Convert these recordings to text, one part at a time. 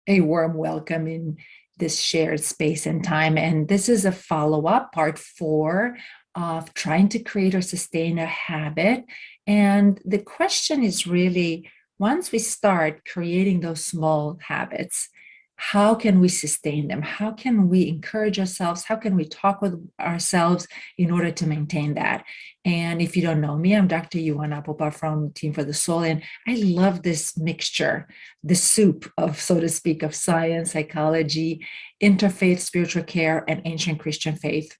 A warm welcome in this shared space and time. And this is a follow-up, part 4 of trying to create or sustain a habit. And the question is really, once we start creating those small habits, how can we sustain them? How can we encourage ourselves? How can we talk with ourselves in order to maintain that? And if you don't know me, I'm Dr. Ioana Popa from Team for the Soul, and I love this mixture, the soup of, so to speak, of science, psychology, interfaith, spiritual care, and ancient Christian faith.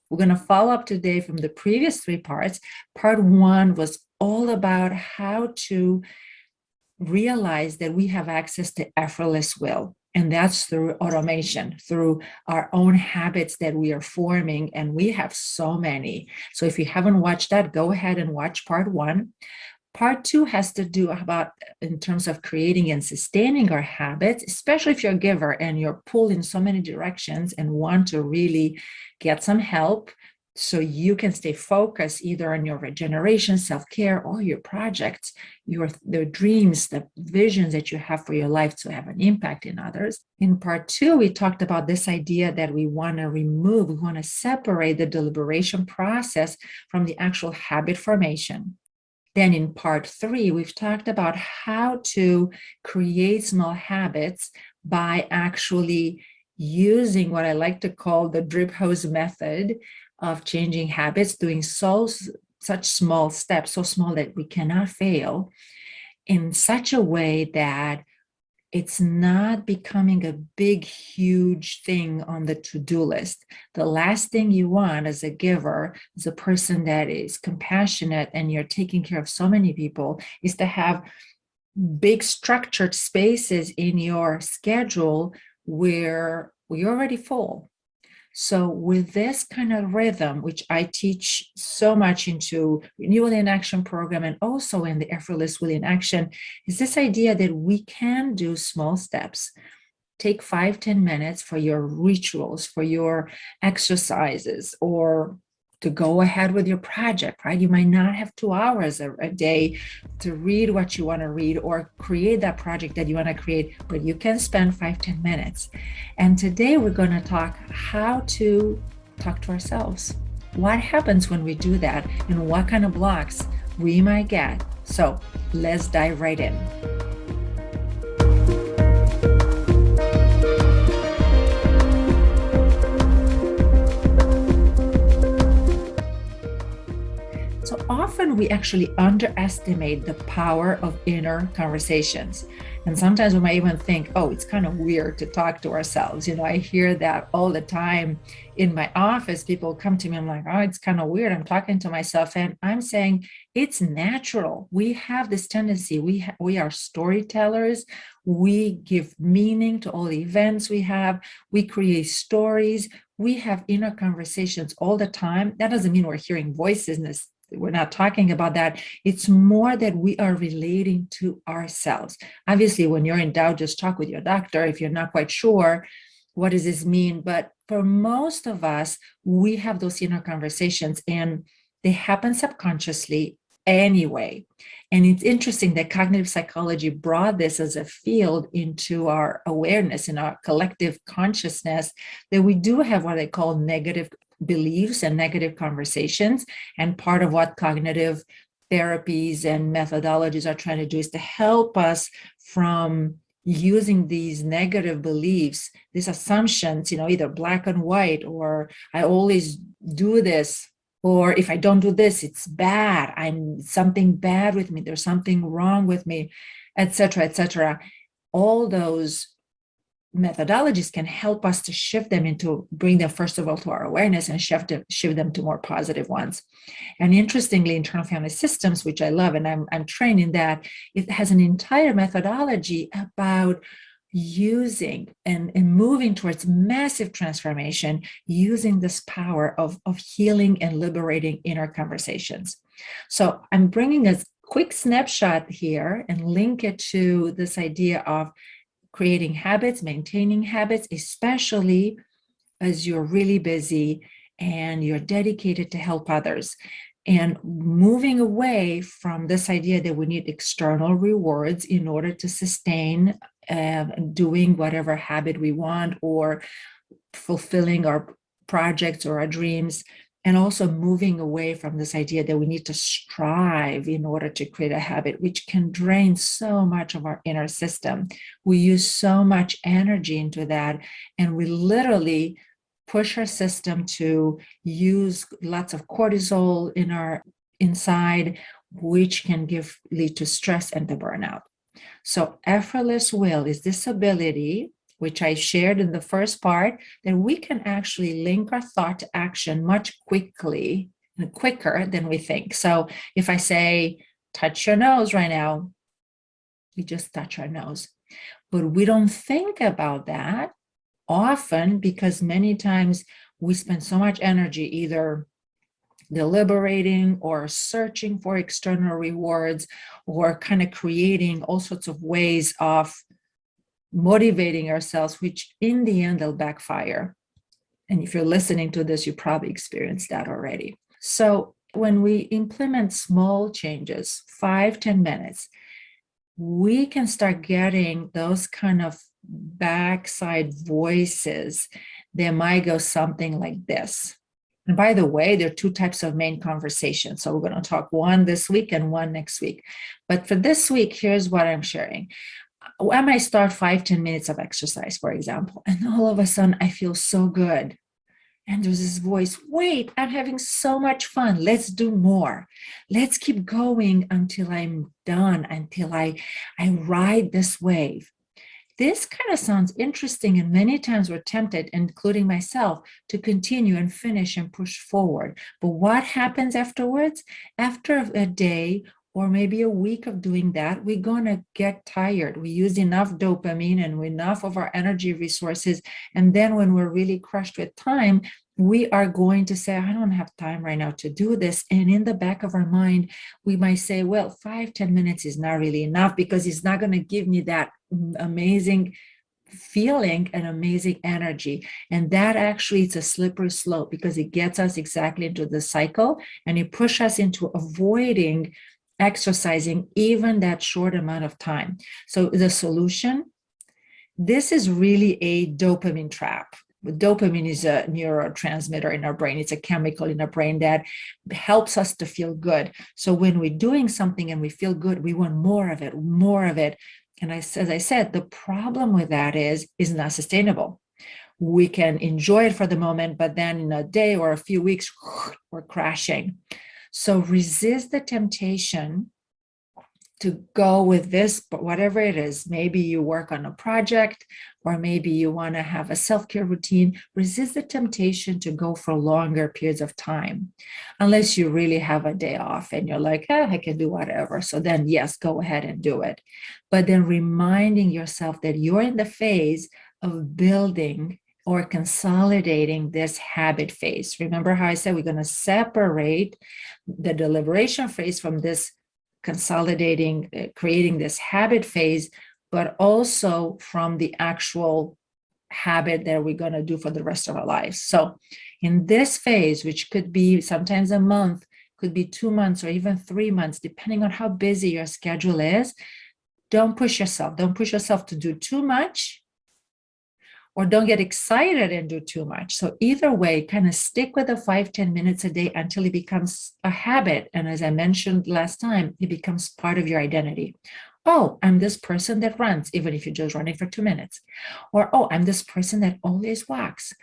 We're going to follow up today from the previous 3 parts. Part 1 was all about how to realize that we have access to effortless will. And that's through automation, through our own habits that we are forming. And we have so many. So if you haven't watched that, go ahead and watch part 1. Part 2 has to do about in terms of creating and sustaining our habits, especially if you're a giver and you're pulled in so many directions and want to really get some help so you can stay focused either on your regeneration, self-care, or your projects, the dreams, the visions that you have for your life to have an impact in others. In part 2, we talked about this idea that we want to separate the deliberation process from the actual habit formation. Then in part 3, we've talked about how to create small habits by actually using what I like to call the drip hose method of changing habits, doing such small steps, so small that we cannot fail, in such a way that it's not becoming a big, huge thing on the to-do list. The last thing you want as a giver, as a person that is compassionate and you're taking care of so many people, is to have big structured spaces in your schedule where you're already full. So with this kind of rhythm, which I teach so much into Renewal in Action program and also in the Effortless Will in Action, is this idea that we can do small steps. Take 5-10 minutes for your rituals, for your exercises, or to go ahead with your project, right? You might not have 2 hours a day to read what you want to read or create that project that you want to create, but you can spend 5-10 minutes. And today we're going to talk how to talk to ourselves. What happens when we do that and what kind of blocks we might get. So let's dive right in. So often we actually underestimate the power of inner conversations. And sometimes we might even think, oh, it's kind of weird to talk to ourselves. I hear that all the time in my office. People come to me, I'm like, oh, it's kind of weird. I'm talking to myself. And I'm saying it's natural. We have this tendency. We are storytellers. We give meaning to all the events we have. We create stories. We have inner conversations all the time. That doesn't mean we're hearing voices in this. We're not talking about that. It's more that we are relating to ourselves. Obviously, when you're in doubt, just talk with your doctor if you're not quite sure what does this mean. But for most of us, we have those inner conversations and they happen subconsciously anyway. And it's interesting that cognitive psychology brought this as a field into our awareness, in our collective consciousness, that we do have what I call negative beliefs and negative conversations. And part of what cognitive therapies and methodologies are trying to do is to help us from using these negative beliefs, these assumptions, either black and white, or I always do this, or if I don't do this, it's bad. I'm something bad with me. There's something wrong with me, etc., etc. All those methodologies can help us to shift them bring them first of all to our awareness and shift them to more positive ones. And interestingly, internal family systems, which I love, and I'm trained in that, it has an entire methodology about using and moving towards massive transformation using this power of healing and liberating inner conversations. So I'm bringing a quick snapshot here and link it to this idea of creating habits, maintaining habits, especially as you're really busy and you're dedicated to help others. And moving away from this idea that we need external rewards in order to sustain doing whatever habit we want, or fulfilling our projects or our dreams, and also moving away from this idea that we need to strive in order to create a habit, which can drain so much of our inner system. We use so much energy into that, and we literally push our system to use lots of cortisol in our inside, which can lead to stress and to burnout. So effortless will is this ability, which I shared in the first part, that we can actually link our thought to action much quicker than we think. So if I say, touch your nose right now, we just touch our nose. But we don't think about that often, because many times we spend so much energy either deliberating or searching for external rewards, or kind of creating all sorts of ways of motivating ourselves, which in the end they'll backfire. And if you're listening to this, you probably experienced that already. So when we implement small changes, 5-10 minutes, we can start getting those kind of backside voices that might go something like this. And by the way, there are two types of main conversations. So we're going to talk one this week and one next week. But for this week, here's what I'm sharing. I might start 5-10 minutes of exercise, for example, and all of a sudden I feel so good. And there's this voice, wait, I'm having so much fun. Let's do more. Let's keep going until I'm done, until I ride this wave. This kind of sounds interesting, and many times we're tempted, including myself, to continue and finish and push forward. But what happens afterwards? After a day or maybe a week of doing that, we're going to get tired. We use enough dopamine and enough of our energy resources. And then when we're really crushed with time, we are going to say, I don't have time right now to do this. And in the back of our mind, we might say, well, 5-10 minutes is not really enough, because it's not going to give me that amazing feeling and amazing energy. And that actually is a slippery slope, because it gets us exactly into the cycle, and it pushes us into avoiding exercising even that short amount of time. So the solution, this is really a dopamine trap. Dopamine is a neurotransmitter in our brain. It's a chemical in our brain that helps us to feel good. So when we're doing something and we feel good, we want more of it, more of it. And as I said, the problem with that is not sustainable. We can enjoy it for the moment, but then in a day or a few weeks, we're crashing. So resist the temptation to go with this, but whatever it is, maybe you work on a project, or maybe you want to have a self-care routine. Resist the temptation to go for longer periods of time, unless you really have a day off and you're like, I can do whatever. So then, yes, go ahead and do it. But then reminding yourself that you're in the phase of building or consolidating this habit phase. Remember how I said we're going to separate the deliberation phase from this consolidating, creating this habit phase, but also from the actual habit that we're going to do for the rest of our lives. So in this phase, which could be sometimes a month, could be 2 months, or even 3 months, depending on how busy your schedule is, don't push yourself. Don't push yourself to do too much, or don't get excited and do too much. So either way, kind of stick with the 5-10 minutes a day until it becomes a habit. And as I mentioned last time, it becomes part of your identity. Oh, I'm this person that runs, even if you're just running for 2 minutes. Or, oh, I'm this person that always walks.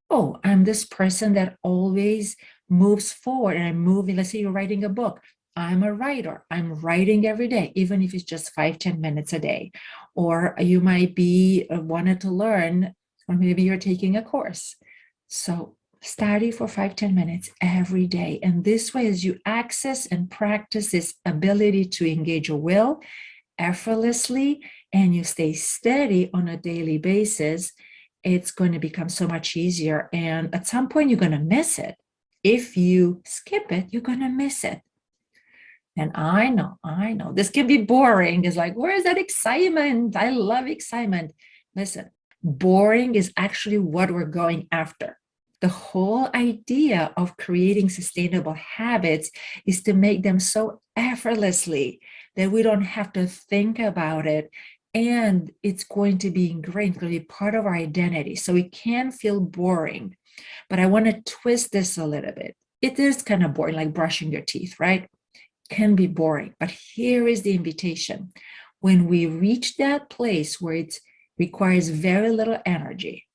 Oh, I'm this person that always moves forward, and I'm moving. Let's say you're writing a book. I'm a writer. I'm writing every day, even if it's just 5-10 minutes a day. Or you might be wanted to learn, or maybe you're taking a course. So study for 5-10 minutes every day. And this way, as you access and practice this ability to engage your will effortlessly, and you stay steady on a daily basis, it's going to become so much easier. And at some point, you're going to miss it. If you skip it, you're going to miss it. And I know, this can be boring. It's like, where is that excitement? I love excitement. Listen, boring is actually what we're going after. The whole idea of creating sustainable habits is to make them so effortlessly that we don't have to think about it and it's going to be ingrained, it's going to be part of our identity. So it can feel boring, but I want to twist this a little bit. It is kind of boring, like brushing your teeth, right? Can be boring, but here is the invitation. When we reach that place where it requires very little energy,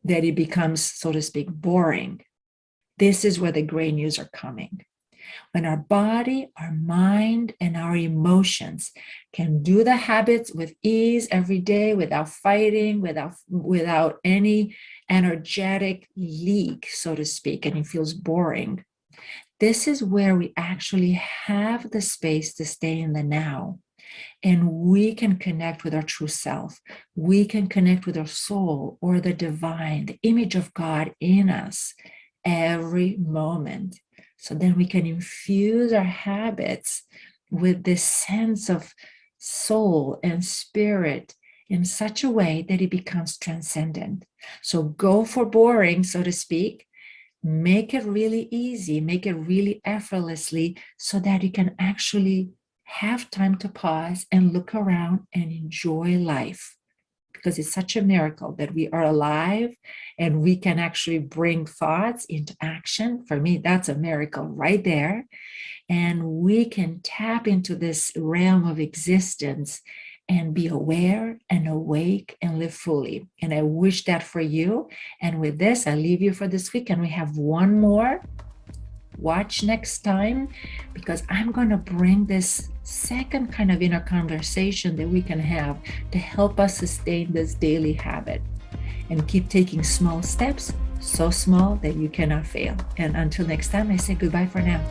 that it becomes, so to speak, boring, this is where the great news are coming. When our body, our mind, and our emotions can do the habits with ease every day without fighting, without any energetic leak, so to speak, and it feels boring, this is where we actually have the space to stay in the now. And we can connect with our true self. We can connect with our soul or the divine, the image of God in us every moment. So then we can infuse our habits with this sense of soul and spirit in such a way that it becomes transcendent. So go for boring, so to speak. Make it really easy, make it really effortlessly so that you can actually have time to pause and look around and enjoy life, because it's such a miracle that we are alive and we can actually bring thoughts into action. For me, that's a miracle right there. And we can tap into this realm of existence and be aware and awake and live fully. And I wish that for you. And with this, I leave you for this week. And we have one more. Watch next time, because I'm going to bring this second kind of inner conversation that we can have to help us sustain this daily habit and keep taking small steps, so small that you cannot fail. And until next time, I say goodbye for now.